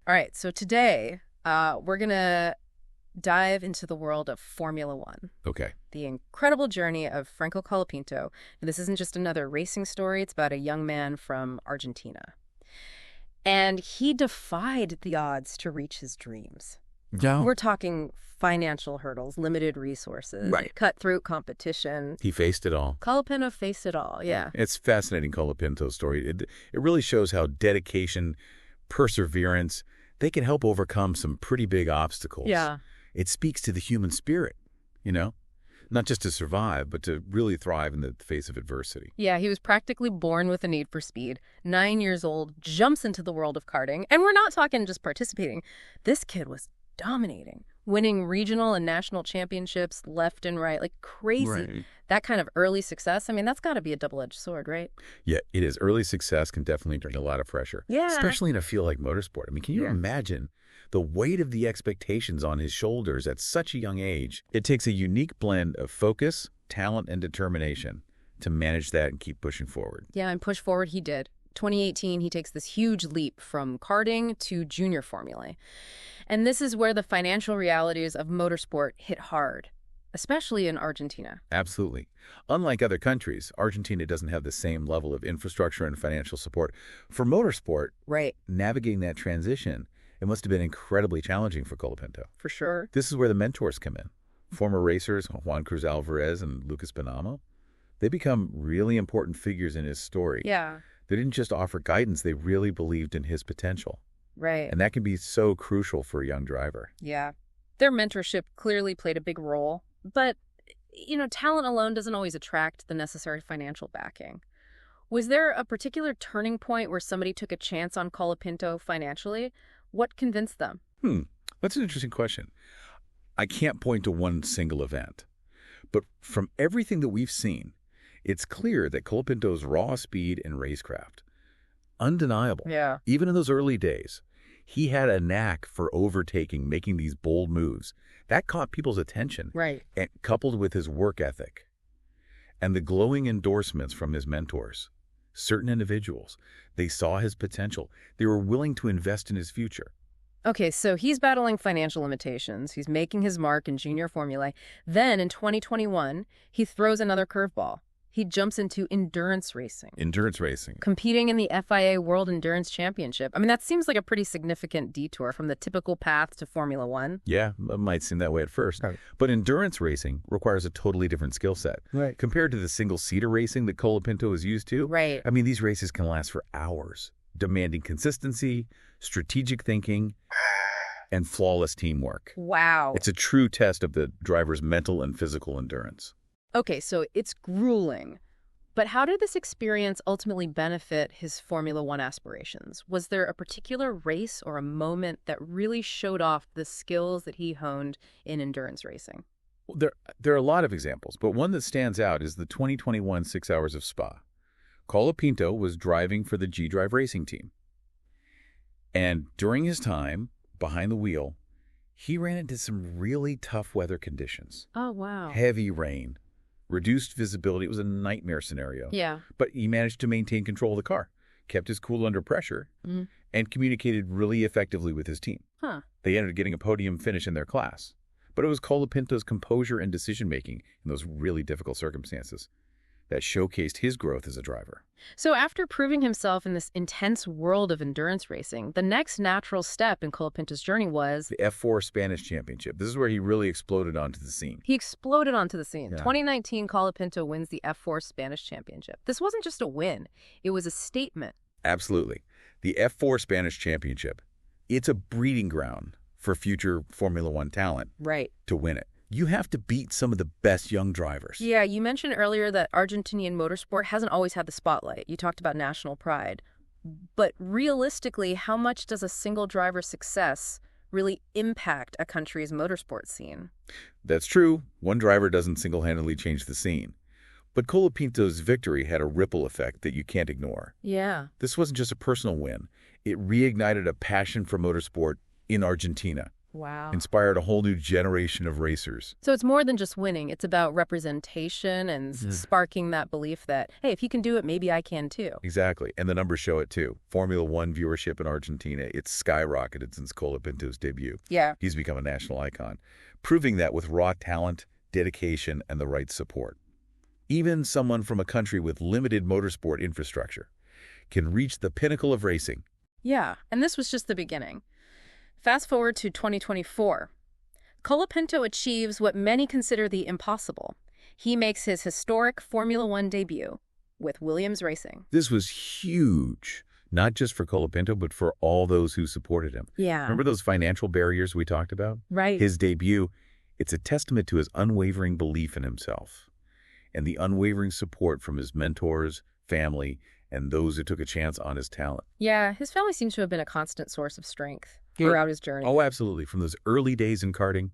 All right, so today we're going to dive into the world of Formula One, Okay. the incredible journey of Franco Colapinto. And this isn't just another racing story, it's about a young man from Argentina. And he defied the odds to reach his dreams. No. We're talking financial hurdles, limited resources, Right. cutthroat competition. He faced it all. Colapinto faced it all, yeah. It's a fascinating Colapinto story. It really shows how dedication, perseverance, they can help overcome some pretty big obstacles. Yeah. It speaks to the human spirit, you know? Not just to survive, but to really thrive in the face of adversity. Yeah, he was practically born with a need for speed. 9 years old, jumps into the world of karting. And we're not talking just participating. This kid was dominating, winning regional and national championships left and right, like crazy. Right. That kind of early success, I mean, that's got to be a double-edged sword, right? Yeah, it is. Early success can definitely bring a lot of pressure. Yeah. Especially in a field like motorsport. I mean, can you imagine the weight of the expectations on his shoulders at such a young age? It takes a unique blend of focus, talent, and determination to manage that and keep pushing forward. Yeah, and push forward he did. 2018, he takes this huge leap from karting to junior formula. And this is where the financial realities of motorsport hit hard, especially in Argentina. Absolutely. Unlike other countries, Argentina doesn't have the same level of infrastructure and financial support. For motorsport, Right. navigating that transition, it must have been incredibly challenging for Colapinto. For sure. This is where the mentors come in. Former racers Juan Cruz Alvarez and Lucas Benamo, they become really important figures in his story. Yeah, They didn't just offer guidance, they really believed in his potential. right. And that can be so crucial for a young driver. Yeah. Their mentorship clearly played a big role, but, talent alone doesn't always attract the necessary financial backing. Was there a particular turning point where somebody took a chance on Colapinto financially? What convinced them? That's an interesting question. I can't point to one single event. But from everything that we've seen, it's clear that Colapinto's raw speed and racecraft, undeniable. Yeah. Even in those early days, he had a knack for overtaking, making these bold moves. That caught people's attention. Right. And coupled with his work ethic and the glowing endorsements from his mentors, certain individuals, they saw his potential. They were willing to invest in his future. Okay, so he's battling financial limitations. He's making his mark in junior formula. Then in 2021, he throws another curveball. He jumps into endurance racing, Endurance racing. competing in the FIA World Endurance Championship. I mean, that seems like a pretty significant detour from the typical path to Formula One. Yeah, it might seem that way at first. Right. But endurance racing requires a totally different skill set. Right. Compared to the single-seater racing that Colapinto is used to, Right. I mean, these races can last for hours, demanding consistency, strategic thinking, and flawless teamwork. Wow. It's a true test of the driver's mental and physical endurance. Okay, so it's grueling. But how did this experience ultimately benefit his Formula One aspirations? Was there a particular race or a moment that really showed off the skills that he honed in endurance racing? Well, there are a lot of examples, but one that stands out is the 2021 6 Hours of Spa. Colapinto was driving for the G-Drive racing team. And during his time behind the wheel, he ran into some really tough weather conditions. Oh, wow. Heavy rain, reduced visibility. It was a nightmare scenario. Yeah. But he managed to maintain control of the car, kept his cool under pressure, and communicated really effectively with his team. Huh. They ended up getting a podium finish in their class. But it was Colapinto's composure and decision-making in those really difficult circumstances that showcased his growth as a driver. So after proving himself in this intense world of endurance racing, the next natural step in Colapinto's journey was The F4 Spanish Championship. This is where he really exploded onto the scene. he exploded onto the scene. Yeah. 2019, Colapinto wins the F4 Spanish Championship. This wasn't just a win. It was a statement. Absolutely. The F4 Spanish Championship, it's a breeding ground for future Formula One talent Right. to win it. You have to beat some of the best young drivers. Yeah, you mentioned earlier that Argentinian motorsport hasn't always had the spotlight. You talked about national pride. But realistically, how much does a single driver's success really impact a country's motorsport scene? That's true. One driver doesn't single-handedly change the scene. But Colapinto's victory had a ripple effect that you can't ignore. Yeah. This wasn't just a personal win. It reignited a passion for motorsport in Argentina. Wow. inspired a whole new generation of racers. So it's more than just winning. It's about representation and sparking that belief that, hey, if he can do it, maybe I can too. Exactly. And the numbers show it too. Formula One viewership in Argentina, it's skyrocketed since Colapinto's debut. Yeah. He's become a national icon, proving that with raw talent, dedication, and the right support, even someone from a country with limited motorsport infrastructure can reach the pinnacle of racing. Yeah, and this was just the beginning. Fast forward to 2024. Colapinto achieves what many consider the impossible. He makes his historic Formula One debut with Williams Racing. This was huge, not just for Colapinto, but for all those who supported him. Yeah. Remember those financial barriers we talked about? Right. His debut, it's a testament to his unwavering belief in himself and the unwavering support from his mentors, family, and those who took a chance on his talent. Yeah, his family seems to have been a constant source of strength throughout his journey. Oh, absolutely. From those early days in karting,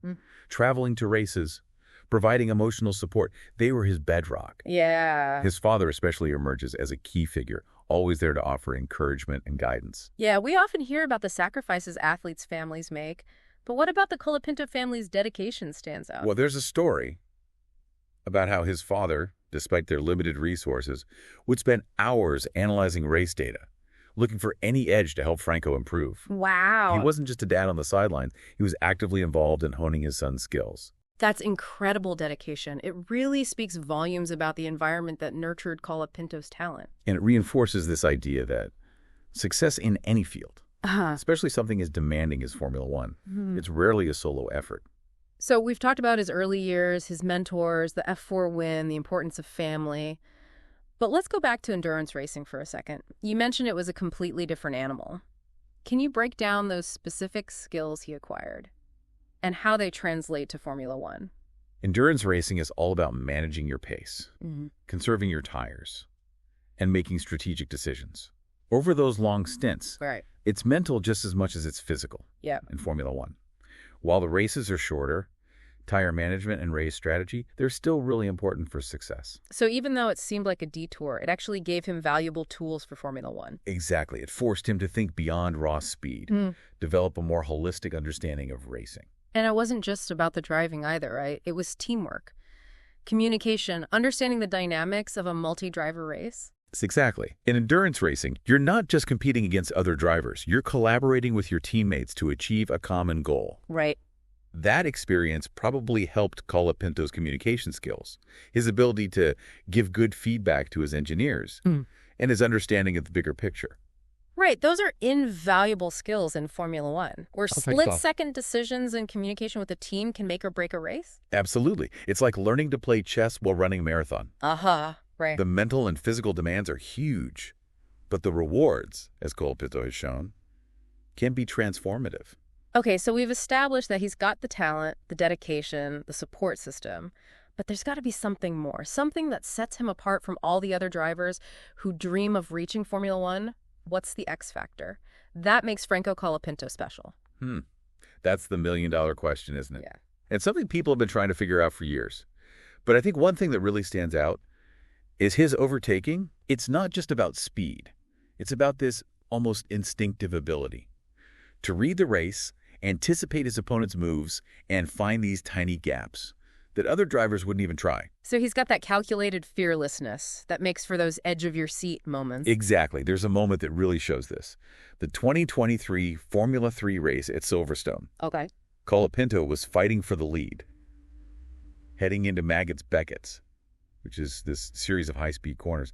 traveling to races, providing emotional support, they were his bedrock. Yeah. His father especially emerges as a key figure, always there to offer encouragement and guidance. Yeah, we often hear about the sacrifices athletes' families make, but what about the Colapinto family's dedication stands out? Well, there's a story about how his father, despite their limited resources, would spend hours analyzing race data, looking for any edge to help Franco improve. Wow. He wasn't just a dad on the sidelines. He was actively involved in honing his son's skills. That's incredible dedication. It really speaks volumes about the environment that nurtured Colapinto's talent. And it reinforces this idea that success in any field, especially something as demanding as Formula One, it's rarely a solo effort. So we've talked about his early years, his mentors, the F4 win, the importance of family. But let's go back to endurance racing for a second. You mentioned it was a completely different animal. Can you break down those specific skills he acquired and how they translate to Formula One? Endurance racing is all about managing your pace, conserving your tires, and making strategic decisions. Over those long stints, Right. it's mental just as much as it's physical Yeah. in Formula One. While the races are shorter, tire management and race strategy, they're still really important for success. So even though it seemed like a detour, it actually gave him valuable tools for Formula One. Exactly. It forced him to think beyond raw speed, develop a more holistic understanding of racing. And it wasn't just about the driving either, right? It was teamwork, communication, understanding the dynamics of a multi-driver race. Exactly. In endurance racing, you're not just competing against other drivers. You're collaborating with your teammates to achieve a common goal. Right. That experience probably helped Colapinto's communication skills, his ability to give good feedback to his engineers, and his understanding of the bigger picture. Right. Those are invaluable skills in Formula One, where think so. split-second decisions and communication with a team can make or break a race. Absolutely. It's like learning to play chess while running a marathon. Right. The mental and physical demands are huge, but the rewards, as Colapinto has shown, can be transformative. Okay, so we've established that he's got the talent, the dedication, the support system, but there's got to be something more, something that sets him apart from all the other drivers who dream of reaching Formula One. What's the X factor? That makes Franco Colapinto special. That's the million-dollar question, isn't it? Yeah. And something people have been trying to figure out for years. But I think one thing that really stands out is his overtaking. It's not just about speed. It's about this almost instinctive ability to read the race, anticipate his opponent's moves, and find these tiny gaps that other drivers wouldn't even try. So he's got that calculated fearlessness that makes for those edge-of-your-seat moments. Exactly. There's a moment that really shows this. The 2023 Formula 3 race at Silverstone. Okay. Colapinto was fighting for the lead, heading into Beckett's, which is this series of high-speed corners.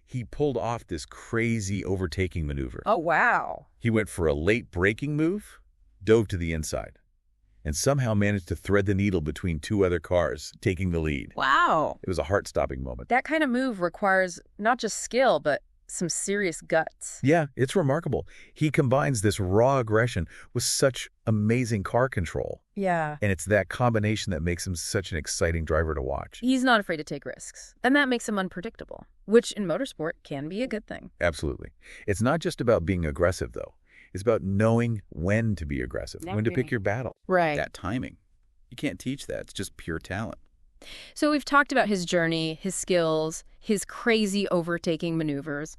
He pulled off this crazy overtaking maneuver. Oh, wow. He went for a late braking move, dove to the inside, and somehow managed to thread the needle between two other cars, taking the lead. Wow. It was a heart-stopping moment. That kind of move requires not just skill, but some serious guts. Yeah, it's remarkable. He combines this raw aggression with such amazing car control. Yeah. And it's that combination that makes him such an exciting driver to watch. He's not afraid to take risks, and that makes him unpredictable, which in motorsport can be a good thing. Absolutely. It's not just about being aggressive, though. It's about knowing when to be aggressive, when to pick your battle. Right. That timing. You can't teach that. It's just pure talent. So we've talked about his journey, his skills, his crazy overtaking maneuvers.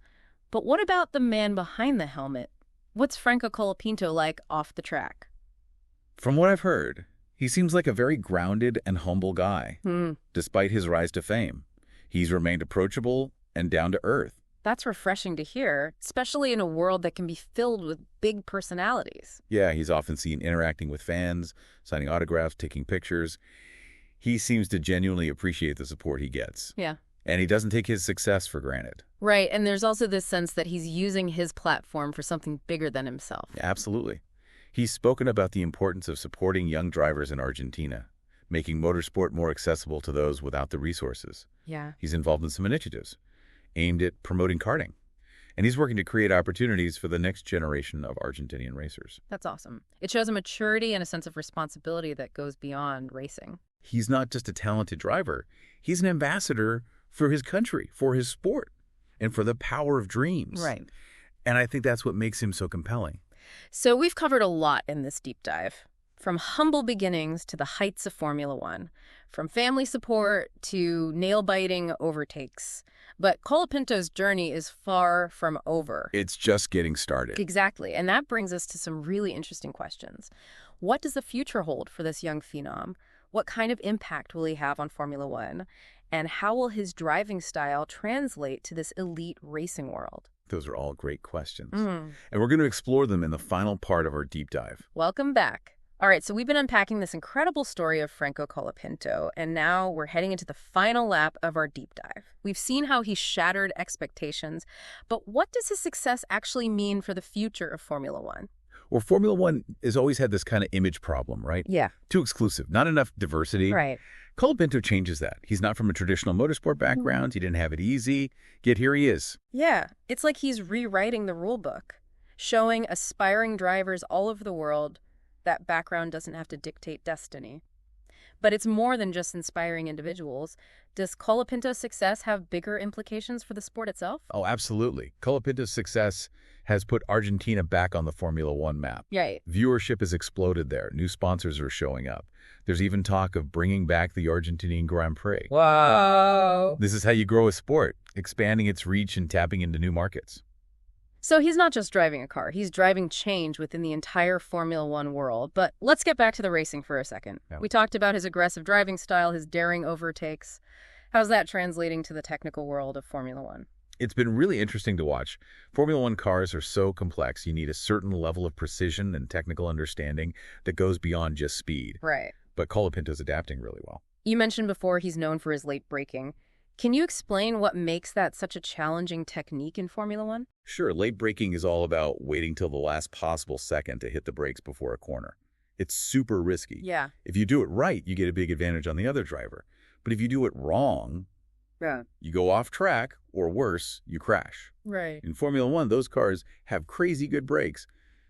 But what about the man behind the helmet? What's Franco Colapinto like off the track? From what I've heard, he seems like a very grounded and humble guy. Despite his rise to fame, he's remained approachable and down to earth. That's refreshing to hear, especially in a world that can be filled with big personalities. Yeah, he's often seen interacting with fans, signing autographs, taking pictures. He seems to genuinely appreciate the support he gets. Yeah. And he doesn't take his success for granted. Right, and there's also this sense that he's using his platform for something bigger than himself. Absolutely. He's spoken about the importance of supporting young drivers in Argentina, making motorsport more accessible to those without the resources. Yeah. He's involved in some initiatives aimed at promoting karting. And he's working to create opportunities for the next generation of Argentinian racers. That's awesome. It shows a maturity and a sense of responsibility that goes beyond racing. He's not just a talented driver. He's an ambassador for his country, for his sport, and for the power of dreams. Right. And I think that's what makes him so compelling. So we've covered a lot in this deep dive. From humble beginnings to the heights of Formula One. From family support to nail-biting overtakes. But Colapinto's journey is far from over. It's just getting started. Exactly. And that brings us to some really interesting questions. What does the future hold for this young phenom? What kind of impact will he have on Formula One? And how will his driving style translate to this elite racing world? Those are all great questions. And we're going to explore them in the final part of our deep dive. Welcome back. All right, so we've been unpacking this incredible story of Franco Colapinto, and now we're heading into the final lap of our deep dive. We've seen how he shattered expectations, but what does his success actually mean for the future of Formula One? Well, Formula One has always had this kind of image problem, right? Yeah. Too exclusive, not enough diversity. Right. Colapinto changes that. He's not from a traditional motorsport background. He didn't have it easy. Yet here he is. Yeah, it's like he's rewriting the rule book, showing aspiring drivers all over the world that background doesn't have to dictate destiny. But it's more than just inspiring individuals. Does Colapinto's success have bigger implications for the sport itself? Oh, absolutely. Colapinto's success has put Argentina back on the Formula One map. Right. Viewership has exploded there. New sponsors are showing up. There's even talk of bringing back the Argentine Grand Prix. Wow. This is how you grow a sport, expanding its reach and tapping into new markets. So he's not just driving a car, he's driving change within the entire Formula One world. But let's get back to the racing for a second. Yeah. We talked about his aggressive driving style, his daring overtakes. How's that translating to the technical world of Formula One? It's been really interesting to watch. Formula One cars are so complex. You need a certain level of precision and technical understanding that goes beyond just speed. Right. But Colapinto's adapting really well. You mentioned before he's known for his late braking. Can you explain what makes that such a challenging technique in Formula One? Sure, late braking is all about waiting till the last possible second to hit the brakes before a corner. It's super risky. Yeah. If you do it right, you get a big advantage on the other driver. But if you do it wrong, you go off track, or worse, you crash. Right. In Formula One, those cars have crazy good brakes.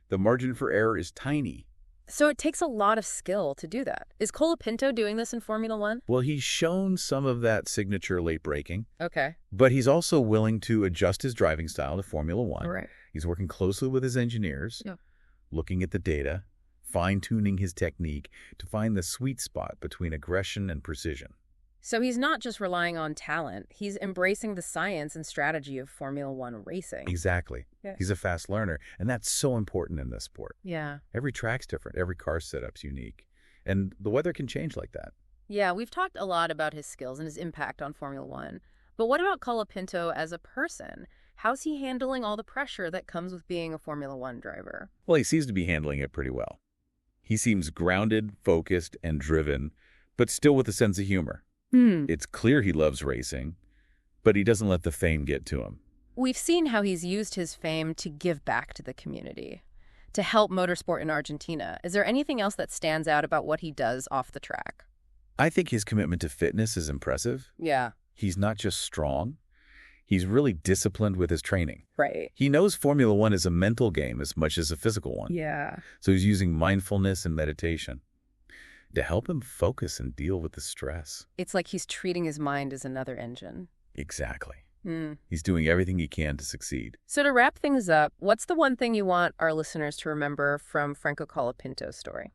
The margin for error is tiny. So it takes a lot of skill to do that. Is Colapinto doing this in Formula One? Well, he's shown some of that signature late braking, Okay. but he's also willing to adjust his driving style to Formula One. Right. He's working closely with his engineers, looking at the data, fine-tuning his technique to find the sweet spot between aggression and precision. So he's not just relying on talent, he's embracing the science and strategy of Formula One racing. Exactly. Yeah. He's a fast learner, and that's so important in this sport. Yeah. Every track's different. Every car setup's unique. And the weather can change like that. Yeah, we've talked a lot about his skills and his impact on Formula One. But what about Colapinto as a person? How's he handling all the pressure that comes with being a Formula One driver? Well, he seems to be handling it pretty well. He seems grounded, focused, and driven, but still with a sense of humor. It's clear he loves racing, but he doesn't let the fame get to him. We've seen how he's used his fame to give back to the community, to help motorsport in Argentina. Is there anything else that stands out about what he does off the track? I think his commitment to fitness is impressive. Yeah. He's not just strong. He's really disciplined with his training. Right. He knows Formula One is a mental game as much as a physical one. Yeah. So he's using mindfulness and meditation to help him focus and deal with the stress. It's like he's treating his mind as another engine. Exactly. He's doing everything he can to succeed. So to wrap things up, what's the one thing you want our listeners to remember from Franco Colapinto's story?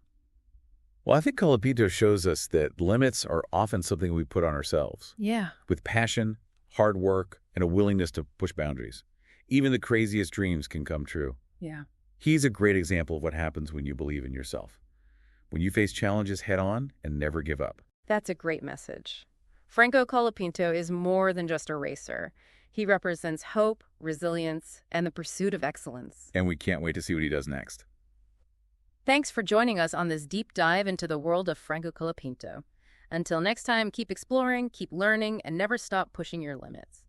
Well, I think Colapinto shows us that limits are often something we put on ourselves. Yeah. With passion, hard work, and a willingness to push boundaries. Even the craziest dreams can come true. Yeah. He's a great example of what happens when you believe in yourself. when you face challenges head on and never give up. That's a great message. Franco Colapinto is more than just a racer. He represents hope, resilience, and the pursuit of excellence. And we can't wait to see what he does next. Thanks for joining us on this deep dive into the world of Franco Colapinto. Until next time, keep exploring, keep learning, and never stop pushing your limits.